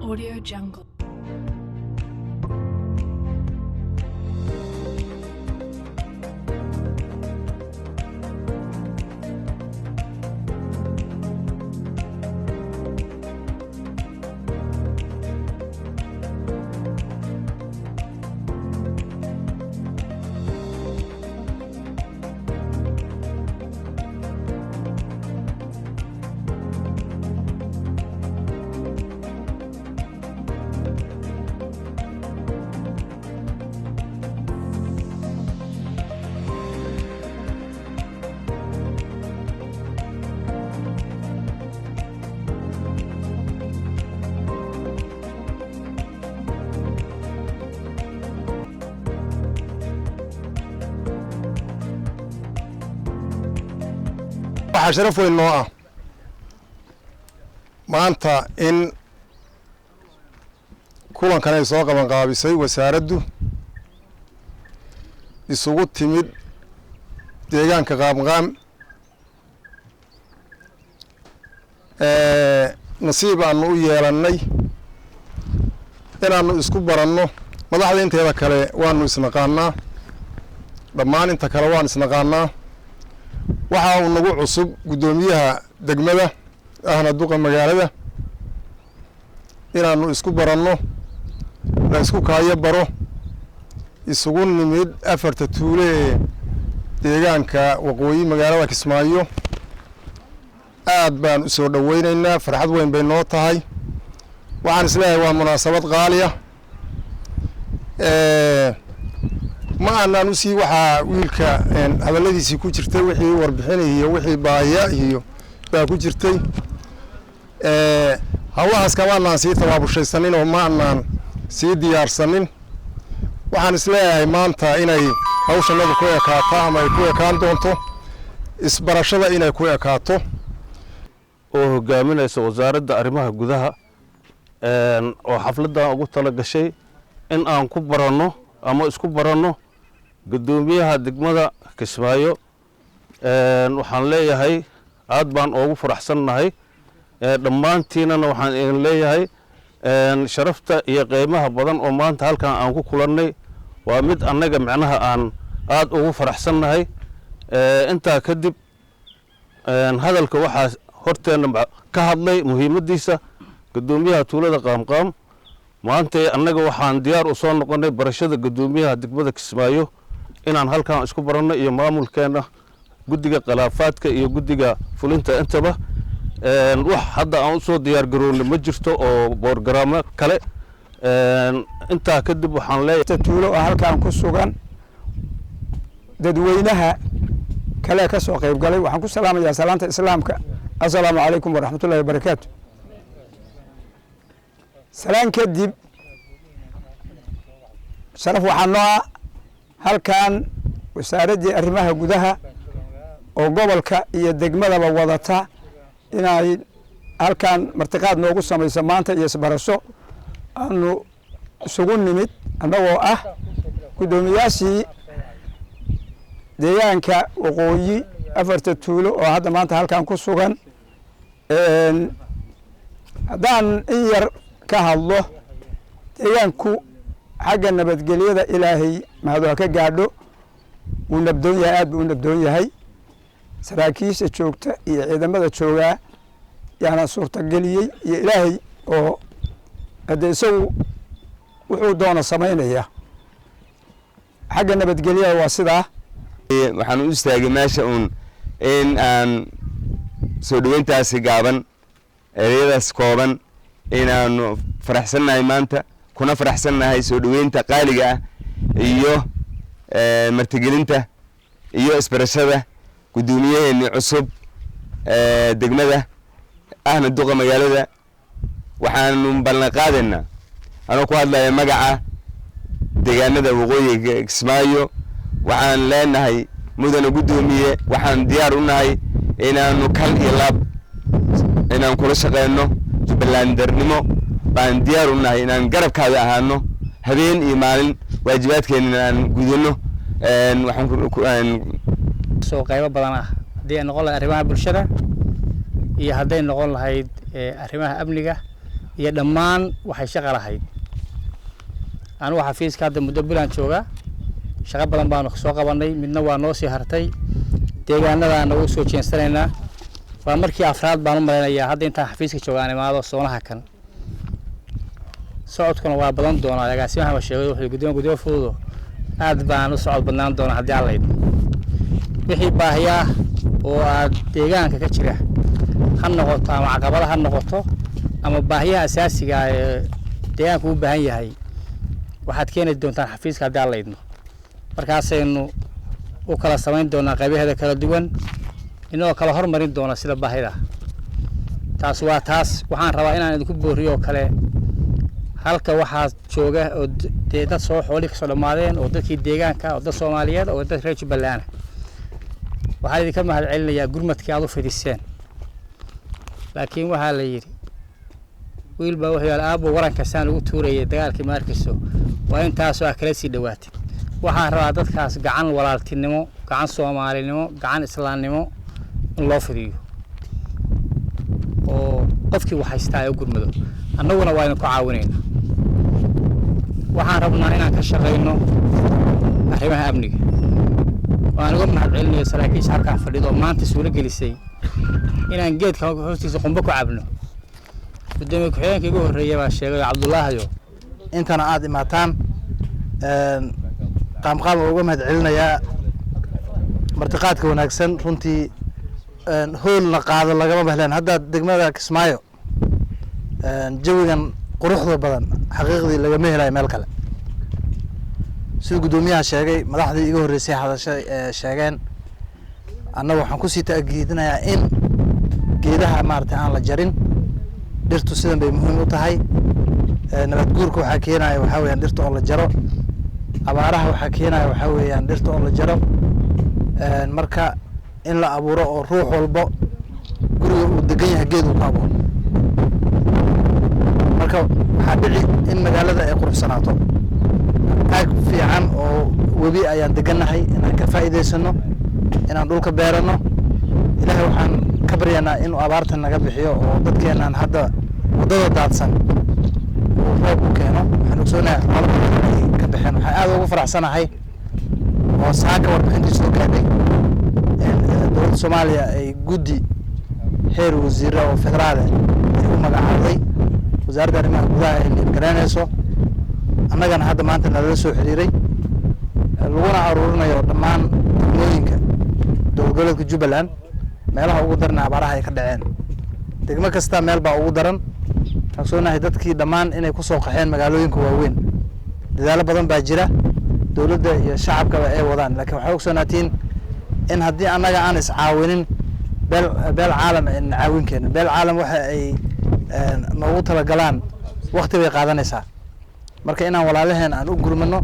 Audio Jungle. waxaa sharaf weyn noo ah maanta in kulankan ay soo qaban qaabisay wasaaraddu isugu timid deegaanka qaamqaam nasiib aanu u yeelannay inaannu isku baranno madaxda inteeda kale waannu isnaqaannaa dhammaan inta kale waan isnaqaannaa waxa uu nagu cusub guddoomiyaha degmada ahna duqa magaalada inaannu isku baranno la isku kaayo baro isugu nimid afarta tuule ee deegaanka waqooyi magaalada Kismaayo aad baan u soo dhaweynaynaa farxad weyn bay noo tahay waxaan isleeyahay waa munaasabad qaali ah ma aanan u sii waxa wiilka hadaladiisii ku jirtay wixii warbixinay iyo wixii baaya iyo baa ku jirtay hawlahaas kama aanan sii tabaabulshaysanin oo ma aanan sii diyaarsanin waxaan isleeyahay maanta inay hawshanadu ku ekaato ama ay ku ekaan doonto isbarashada inay ku ekaato oo hogaaminaysa wasaaradda arrimaha gudaha oo xafladda ugu tala gashay in aan ku baranno ama isku baranno guddoomiyaha degmada Kismaayo waxaan leeyahay aad baan ugu faraxsanahay dhammaantiinana waxaan idin leeyahay sharafta iyo qiimaha badan oo maanta halkan aan ku kulannay waa mid annaga macnaha aan aad ugu faraxsanahay inta kadib hadalka waxa horteena ka hadlay muhiimadiisa guddoomiyaha tuulada qaamqaam maanta annaga waxaan diyaar u soo noqonay barashada guddoomiyaha degmada Kismaayo inaan halkan isku baranno iyo maamulkeena guddiga qalaafaadka iyo guddiga fulinta intaba wax hadda aan u soo diyaar garoonay ma jirto oo borogaraamo kale inta kadib waxaan leeyahay tuulo halkan ku sugan dadweynaha kale ka soo qayb galay waxaan ku salaamayaa salaanta islaamka assalaamu calaykum waraxmatullaahi wabarakaatu salaan kadib sharaf waxaan noo halkan wasaaradda arrimaha gudaha oo gobolka iyo degmadaba wadata inay halkan martiqaad noogu samayso maanta iyo isbarasho aanu isugu nimid annagoo ah guddoomiyaashii deegaanka waqooyi afarta tuulo oo hadda maanta halkan ku sugan haddaan in yar ka hadlo deegaanku xagga nabadgelyada ilaahay mahadu ka gaadho uu nabdoon yahay aad buu u nabdoon yahay saraakiisha joogta iyo ciidamada joogaa yaana suurtageliyey iyo ilaahay oo hadda isagu wuxuu doona samaynaya xagga nabadgelyada waa sidaa waxaan u istaagay meesha in aan soo dhaweyntaasi gaaban ereyadaas kooban inaanu faraxsannahay maanta kuna faraxsannahay soo dhaweynta qaaliga ah iyo martigelinta iyo isbarashada guddoomiyaheena cusub degmada ahna duqa magaalada waxaanu ballan qaadaynaa anoo ku hadlaya magaca deegaanada waqooyiga Kismaayo waxaan leenahay mudane guddoomiye waxaan diyaar u nahay inaanu kal iyo laab inaan kula shaqeyno jubbalandernimo baan diyaar u nahay inaan garabkaada ahaano habeen iyo maalin waajibaadkeena aan gudano waxaan soo qaybo badan ah hadii ay noqon lahayd arrimaha bulshada iyo hadday noqon lahayd arrimaha amniga iyo dhammaan waxay shaqo lahayd. Anigu xafiiska hadda muddo bilaan joogaa, shaqo badan baanu soo qabanay, midna waa noo sii hartay, deegaanada nagu soo jeensanaynaa. waa markii afraad baan u maleynayaa hadda intaan xafiiska joogaan imaado soonaha kan. socodkuna waa badan doonaa, agaasimaha ma sheegay wuxuu guddiyo fududo aad baan u socod badnaan doonaa haddii aan lahayd. wixii baahiyaa oo aad deegaanka ka jira ha noqoto ama caqabada ha noqoto ama baahiyaha asaasiga ah ee deegaanka u baahan yahay waxaad keeni doontaan xafiiska haddii aan lahaydno. markaasaynu u kala samayn doonaa qaybaheeda kala duwan inoo kala hormarin doona sida baahida. taas waa taas waxaan rabaa inaan idinku booriyo kale halka waxaa jooga oo dad soo xooli ka soo dhamaadeen oo dadkii deegaanka oo dad Soomaaliyeed oo dad reer Jubbaland waxaan idinka mahad celinayaa gurmadkii aad u fidiseen. laakiin waxaa la yiri wiil baa wuxuu yaal aabo waranka saan ugu tuurayay dagaalkii maarkiiso waa intaas oo kala sii dhawaatay. waxaan rabaa dadkaas gacan walaaltinimo, gacan Soomaalinimo, gacan Islaamnimo in loo fidiyo oo qofkii wax haystaa ay gurmado. annaguna waa idinku caawinaynaa. waxaan rabnaa inaan ka shaqeyno arrimaha amniga. waan uga mahad celinayaa saraakiisha halkaan fadhido maanta suulo gelisay inaan geedka hoostiisa qumbo ku cabno. gudoomiye ku-xigeenkii ugu horreeyay baa sheegay Cabdullaahayo intana aad imaataan qaamqaam uga mahad celinayaa martiqaadka wanaagsan. runtii hoolna qaado lagama bahleen hadda degmada Kismaayo jawigan quruxda badan xaqiiqdii lagama helayo meel kale. sida gudoomiyaha sheegay madaxdii iga horreysay hadashay sheegeen annagu waxaan ku sii taageedinayaa in geedaha maartay aan la jarin. dhirtu sidan bay muhiim u tahay. nabad guurka waxaa keenaya waxaa weeyaan dhirta oo la jaro. abaaraha waxaa keenaya waxaa weeyaan dhirta oo la jaro. marka in la abuuro oo ruux walbo guriga uu degan yahay geed uu ka abuuro. marka waxaa dhici in magaalada ay quruxsanaato. aag fiican oo webi ayaan degannahay inaan ka faa'iidaysano, inaan dhulka beerano. ilaahay waxaan ka baryanaa inuu abaarta naga bixiyo oo dadkeenaan hadda waddada daadsan uu roob u keeno. waxaan ogsoonahay xoolo badan ay ka baxeen. waxaan aad ugu faraxsanahay oo saaka warbixintii soo gaadhay dowladda Soomaaliya ay guddi heer wasiirro oo federaal ay u magacaabay wasaaradda arrimaha gudaha ay garanayso. annagana hadda maanta nala soo xiriiray laguna aruurinayo dhammaan degmooyinka dowlad goboleedka Jubbaland meelaha ugu daran abaaraha ay ka dhaceen. degmo kasta meel baa ugu daran. ogsoonahay dadkii dhammaan inay ku soo qaxeen magaalooyinka waaweyn. dadaalo badan baa jira dowladda iyo shacabkaba ay wadaan. laakiin waxay ogsoonatiin in haddii annaga aan iscaawinin beel caalam aan caawin keenin. beel caalam waxa ay noogu talagalaan waqti bay qaadanaysaa. marka inaan walaalaheen aan u gurmano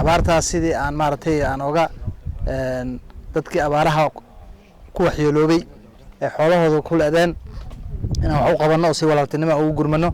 abaartaas sidii aan maartay aan oga dadkii abaaraha ku waxyeeloobay ee xoolahooda ku leedeen inaan wax u qabanno oo si walaaltinimo ugu gurmano.